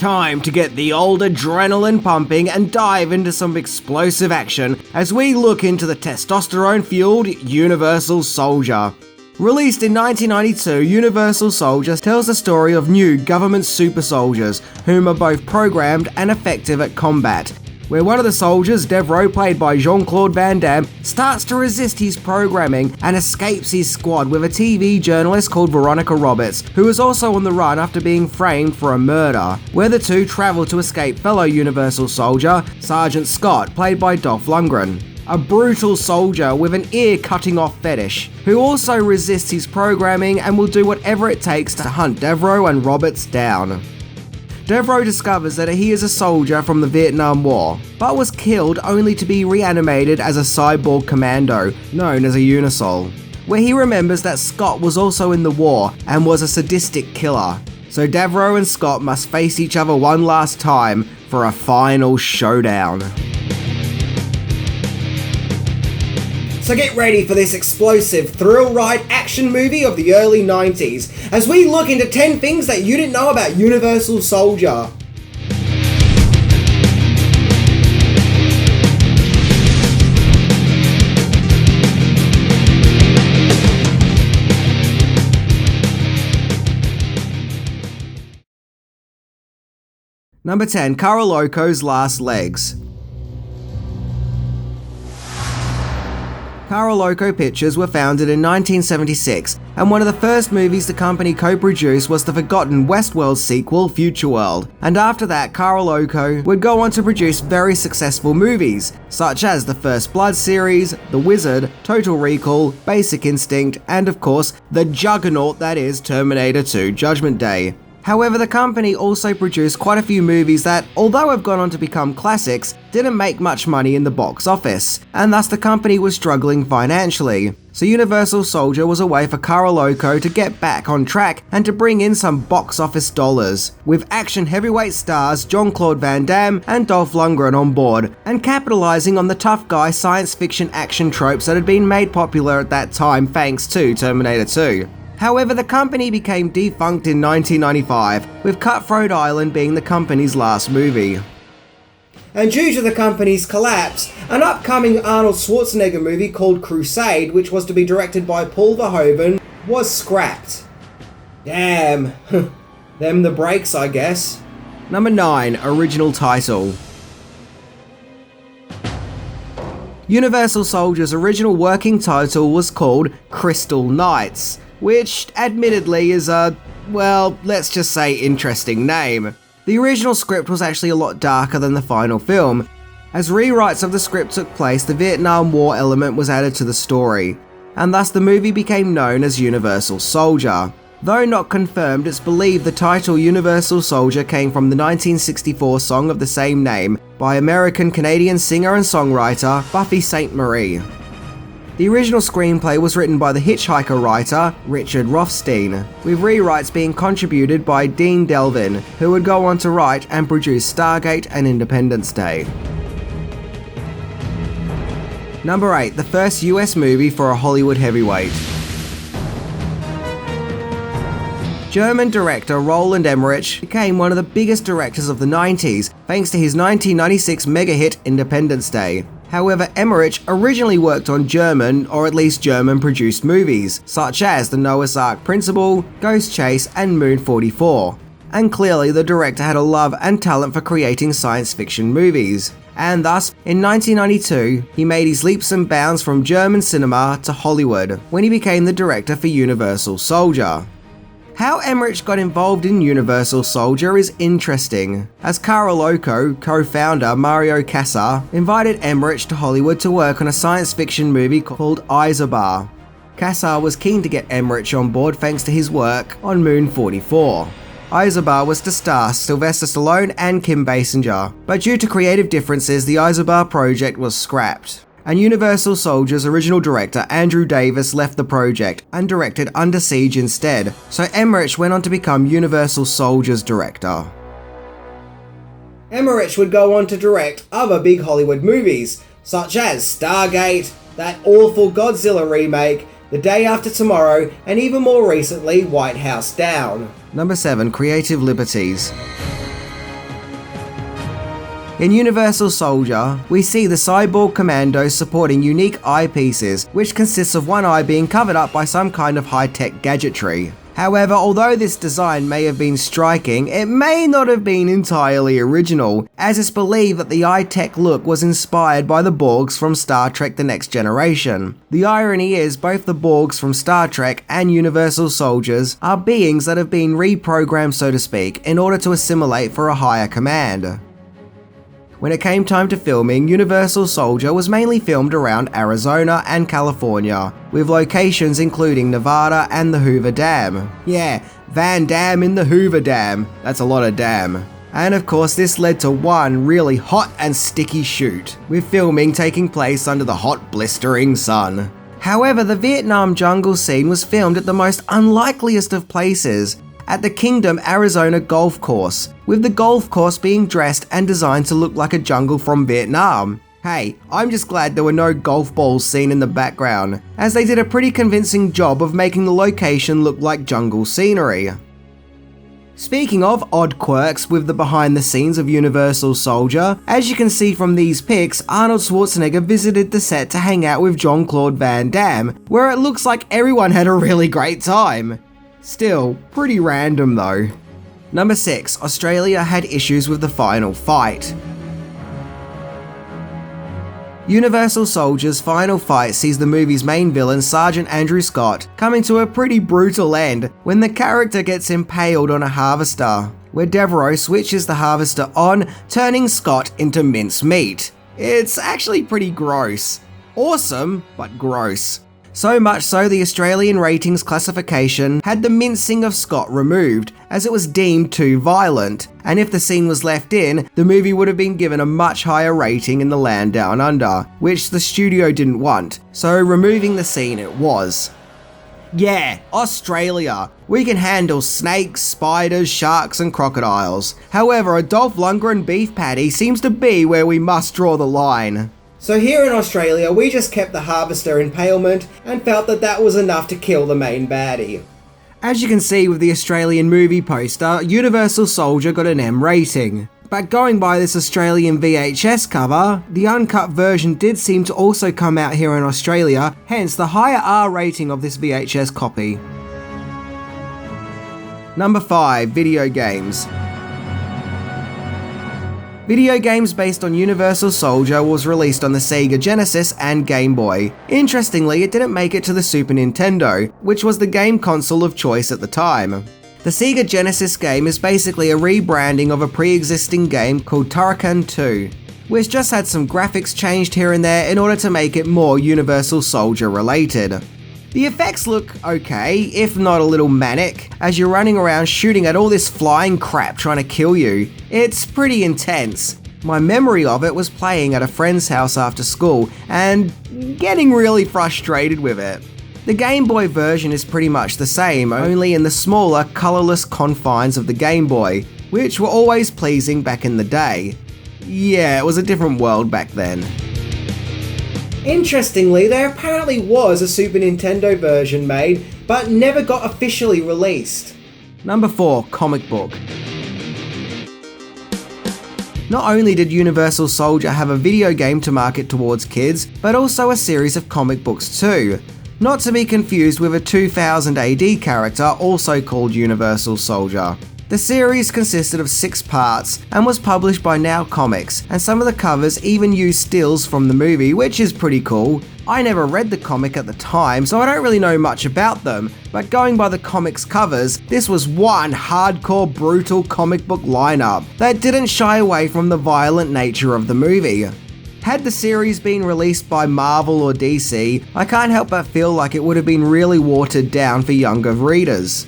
Time to get the old adrenaline pumping and dive into some explosive action as we look into the testosterone-fueled Universal Soldier. Released in 1992, Universal Soldier tells the story of new government super soldiers, whom are both programmed and effective at combat, where one of the soldiers, Devereaux, played by Jean-Claude Van Damme, starts to resist his programming and escapes his squad with a TV journalist called Veronica Roberts, who is also on the run after being framed for a murder, where the two travel to escape fellow Universal Soldier, Sergeant Scott, played by Dolph Lundgren, a brutal soldier with an ear-cutting-off fetish, who also resists his programming and will do whatever it takes to hunt Devereaux and Roberts down. Devereaux discovers that he is a soldier from the Vietnam War, but was killed only to be reanimated as a cyborg commando, known as a Unisol, where he remembers that Scott was also in the war and was a sadistic killer. So Devereaux and Scott must face each other one last time for a final showdown. So get ready for this explosive thrill ride action movie of the early 90s as we look into 10 things that you didn't know about Universal Soldier. Number 10. Korra Loco's Last Legs. Korra Loco Pictures were founded in 1976, and one of the first movies the company co-produced was the forgotten Westworld sequel, Future World. And after that, Korra Loco would go on to produce very successful movies, such as the First Blood series, The Wizard, Total Recall, Basic Instinct, and of course, the juggernaut that is Terminator 2: Judgment Day. However, the company also produced quite a few movies that, although have gone on to become classics, didn't make much money in the box office, and thus the company was struggling financially. So Universal Soldier was a way for Korra Loco to get back on track and to bring in some box office dollars, with action heavyweight stars Jean-Claude Van Damme and Dolph Lundgren on board, and capitalizing on the tough guy science fiction action tropes that had been made popular at that time thanks to Terminator 2. However, the company became defunct in 1995, with Cutthroat Island being the company's last movie. And due to the company's collapse, an upcoming Arnold Schwarzenegger movie called Crusade, which was to be directed by Paul Verhoeven, was scrapped. Damn. Them the breaks, I guess. Number 9. Original title. Universal Soldier's original working title was called Crystal Knights, which admittedly is a, well, let's just say interesting name. The original script was actually a lot darker than the final film. As rewrites of the script took place, the Vietnam War element was added to the story, and thus the movie became known as Universal Soldier. Though not confirmed, it's believed the title Universal Soldier came from the 1964 song of the same name by American-Canadian singer and songwriter Buffy Sainte-Marie. The original screenplay was written by the Hitchhiker writer Richard Rothstein, with rewrites being contributed by Dean Delvin, who would go on to write and produce Stargate and Independence Day. Number 8. The first US movie for a Hollywood heavyweight. German director Roland Emmerich became one of the biggest directors of the 90s thanks to his 1996 mega hit Independence Day. However, Emmerich originally worked on German, or at least German-produced movies, such as The Noah's Ark Principle, Ghost Chase, and Moon 44. And clearly the director had a love and talent for creating science fiction movies. And thus, in 1992, he made his leaps and bounds from German cinema to Hollywood, when he became the director for Universal Soldier. How Emmerich got involved in Universal Soldier is interesting, as Korra Loco co-founder Mario Kassar invited Emmerich to Hollywood to work on a science fiction movie called Isobar. Kassar was keen to get Emmerich on board thanks to his work on Moon 44. Isobar was to star Sylvester Stallone and Kim Basinger, but due to creative differences, the Isobar project was scrapped. And Universal Soldier's original director Andrew Davis left the project and directed Under Siege instead, so Emmerich went on to become Universal Soldier's director. Emmerich would go on to direct other big Hollywood movies, such as Stargate, that awful Godzilla remake, The Day After Tomorrow, and even more recently, White House Down. Number 7. Creative liberties. In Universal Soldier, we see the cyborg commandos supporting unique eyepieces, which consists of one eye being covered up by some kind of high-tech gadgetry. However, although this design may have been striking, it may not have been entirely original, as it's believed that the eye-tech look was inspired by the Borgs from Star Trek The Next Generation. The irony is, both the Borgs from Star Trek and Universal Soldiers are beings that have been reprogrammed, so to speak, in order to assimilate for a higher command. When it came time to filming, Universal Soldier was mainly filmed around Arizona and California, with locations including Nevada and the Hoover Dam. Yeah, Van Damme in the Hoover Dam. That's a lot of dam. And of course, this led to one really hot and sticky shoot, with filming taking place under the hot, blistering sun. However, the Vietnam jungle scene was filmed at the most unlikeliest of places, at the Kingdom, Arizona golf course, with the golf course being dressed and designed to look like a jungle from Vietnam. Hey, I'm just glad there were no golf balls seen in the background, as they did a pretty convincing job of making the location look like jungle scenery. Speaking of odd quirks with the behind the scenes of Universal Soldier, as you can see from these pics, Arnold Schwarzenegger visited the set to hang out with Jean-Claude Van Damme, where it looks like everyone had a really great time. Still, pretty random though. Number 6. Australia had issues with the final fight. Universal Soldier's final fight sees the movie's main villain, Sergeant Andrew Scott, coming to a pretty brutal end when the character gets impaled on a harvester, where Devereaux switches the harvester on, turning Scott into mincemeat. It's actually pretty gross. Awesome, but gross. So much so the Australian ratings classification had the mincing of Scott removed, as it was deemed too violent, and if the scene was left in, the movie would have been given a much higher rating in the land down under, which the studio didn't want, so removing the scene it was. Yeah, Australia. We can handle snakes, spiders, sharks and crocodiles. However, a Dolph Lundgren beef patty seems to be where we must draw the line. So here in Australia, we just kept the harvester impalement and felt that that was enough to kill the main baddie. As you can see with the Australian movie poster, Universal Soldier got an M rating. But going by this Australian VHS cover, the uncut version did seem to also come out here in Australia, hence the higher R rating of this VHS copy. Number 5. Video games. Video games based on Universal Soldier was released on the Sega Genesis and Game Boy. Interestingly, it didn't make it to the Super Nintendo, which was the game console of choice at the time. The Sega Genesis game is basically a rebranding of a pre-existing game called Turrican 2, which just had some graphics changed here and there in order to make it more Universal Soldier related. The effects look okay, if not a little manic, as you're running around shooting at all this flying crap trying to kill you. It's pretty intense. My memory of it was playing at a friend's house after school and getting really frustrated with it. The Game Boy version is pretty much the same, only in the smaller, colourless confines of the Game Boy, which were always pleasing back in the day. Yeah, it was a different world back then. Interestingly, there apparently was a Super Nintendo version made, but never got officially released. Number 4. Comic book. Not only did Universal Soldier have a video game to market towards kids, but also a series of comic books too. Not to be confused with a 2000 AD character also called Universal Soldier. The series consisted of 6 parts and was published by Now Comics, and some of the covers even use stills from the movie, which is pretty cool. I never read the comic at the time, so I don't really know much about them, but going by the comics covers, this was one hardcore, brutal comic book lineup that didn't shy away from the violent nature of the movie. Had the series been released by Marvel or DC, I can't help but feel like it would have been really watered down for younger readers.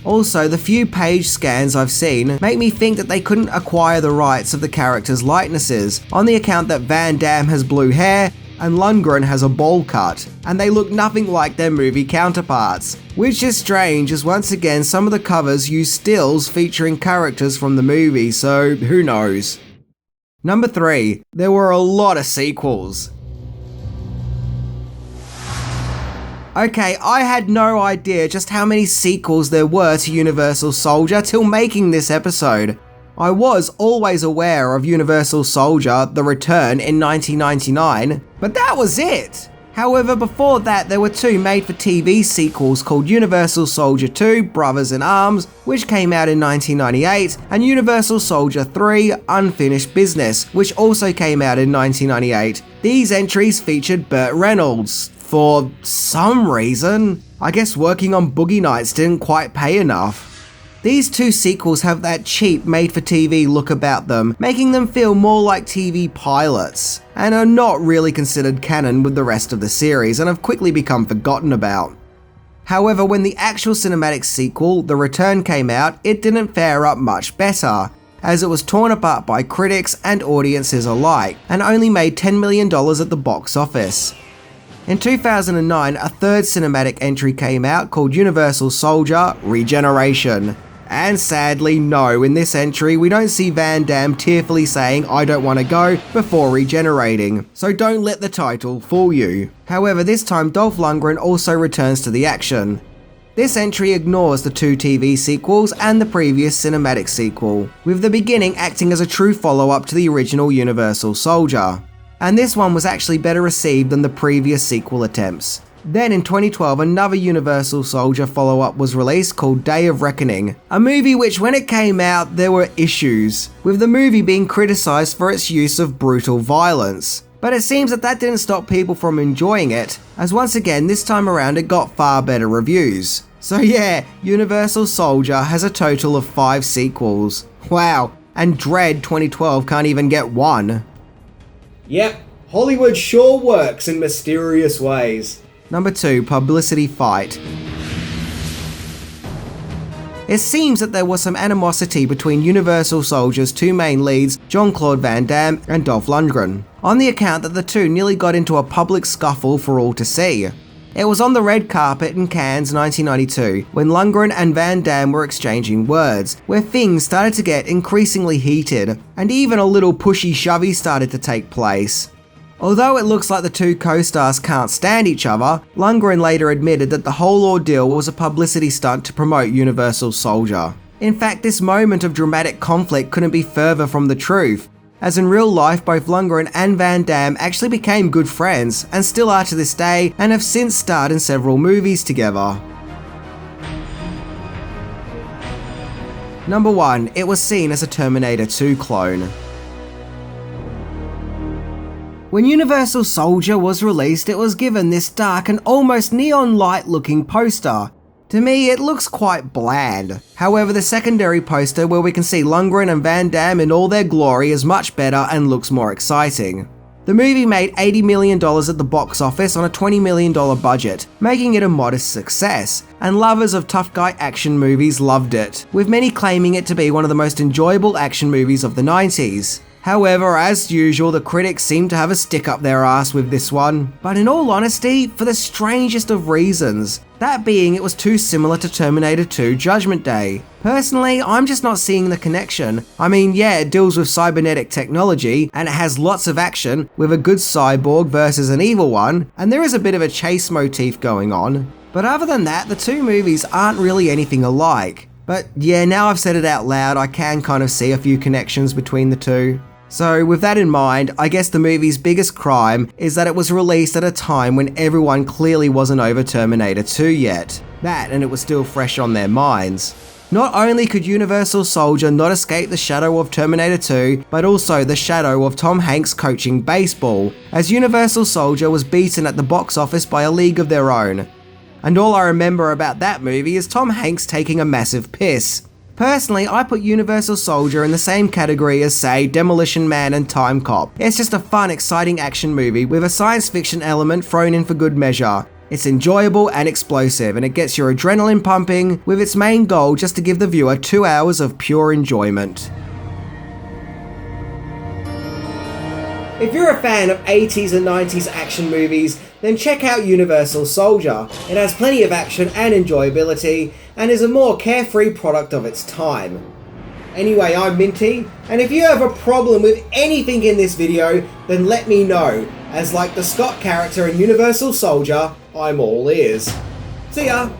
Also, the few page scans I've seen make me think that they couldn't acquire the rights of the characters' likenesses, on the account that Van Damme has blue hair and Lundgren has a bowl cut, and they look nothing like their movie counterparts. Which is strange, as once again some of the covers use stills featuring characters from the movie, so who knows. Number 3. There were a lot of sequels. Okay, I had no idea just how many sequels there were to Universal Soldier till making this episode. I was always aware of Universal Soldier: The Return in 1999, but that was it! However, before that there were two made-for-TV sequels called Universal Soldier 2: Brothers in Arms, which came out in 1998, and Universal Soldier 3: Unfinished Business, which also came out in 1998. These entries featured Burt Reynolds. For some reason, I guess working on Boogie Nights didn't quite pay enough. These two sequels have that cheap made-for-TV look about them, making them feel more like TV pilots, and are not really considered canon with the rest of the series and have quickly become forgotten about. However, when the actual cinematic sequel, The Return, came out, it didn't fare up much better, as it was torn apart by critics and audiences alike, and only made $10 million at the box office. In 2009, a third cinematic entry came out called Universal Soldier: Regeneration. And sadly, no, in this entry we don't see Van Damme tearfully saying "I don't want to go" before regenerating, so don't let the title fool you. However, this time Dolph Lundgren also returns to the action. This entry ignores the two TV sequels and the previous cinematic sequel, with the beginning acting as a true follow-up to the original Universal Soldier. And this one was actually better received than the previous sequel attempts. Then in 2012, another Universal Soldier follow-up was released called Day of Reckoning, a movie which when it came out there were issues, with the movie being criticised for its use of brutal violence. But it seems that didn't stop people from enjoying it, as once again this time around it got far better reviews. So yeah, Universal Soldier has a total of 5 sequels. Wow, and Dread 2012 can't even get one. Yep, Hollywood sure works in mysterious ways. Number 2, Publicity Fight. It seems that there was some animosity between Universal Soldier's two main leads, Jean-Claude Van Damme and Dolph Lundgren, on the account that the two nearly got into a public scuffle for all to see. It was on the red carpet in Cannes 1992 when Lundgren and Van Damme were exchanging words, where things started to get increasingly heated, and even a little pushy-shovey started to take place. Although it looks like the two co-stars can't stand each other, Lundgren later admitted that the whole ordeal was a publicity stunt to promote Universal Soldier. In fact, this moment of dramatic conflict couldn't be further from the truth, as in real life both Lundgren and Van Damme actually became good friends, and still are to this day, and have since starred in several movies together. Number 1. It was seen as a Terminator 2 clone. When Universal Soldier was released, it was given this dark and almost neon light looking poster. To me, it looks quite bland. However, the secondary poster where we can see Lundgren and Van Damme in all their glory is much better and looks more exciting. The movie made $80 million at the box office on a $20 million budget, making it a modest success, and lovers of tough guy action movies loved it, with many claiming it to be one of the most enjoyable action movies of the 90s. However, as usual, the critics seem to have a stick up their ass with this one, but in all honesty, for the strangest of reasons. That being, it was too similar to Terminator 2 Judgment Day. Personally, I'm just not seeing the connection. I mean, yeah, it deals with cybernetic technology, and it has lots of action, with a good cyborg versus an evil one, and there is a bit of a chase motif going on. But other than that, the two movies aren't really anything alike. But yeah, now I've said it out loud, I can kind of see a few connections between the two. So with that in mind, I guess the movie's biggest crime is that it was released at a time when everyone clearly wasn't over Terminator 2 yet. That, and it was still fresh on their minds. Not only could Universal Soldier not escape the shadow of Terminator 2, but also the shadow of Tom Hanks coaching baseball, as Universal Soldier was beaten at the box office by A League of Their Own. And all I remember about that movie is Tom Hanks taking a massive piss. Personally, I put Universal Soldier in the same category as, say, Demolition Man and Time Cop. It's just a fun, exciting action movie with a science fiction element thrown in for good measure. It's enjoyable and explosive, and it gets your adrenaline pumping, with its main goal just to give the viewer 2 hours of pure enjoyment. If you're a fan of 80s and 90s action movies, then check out Universal Soldier. It has plenty of action and enjoyability, and is a more carefree product of its time. Anyway, I'm Minty, and if you have a problem with anything in this video, then let me know, as like the Scott character in Universal Soldier, I'm all ears. See ya!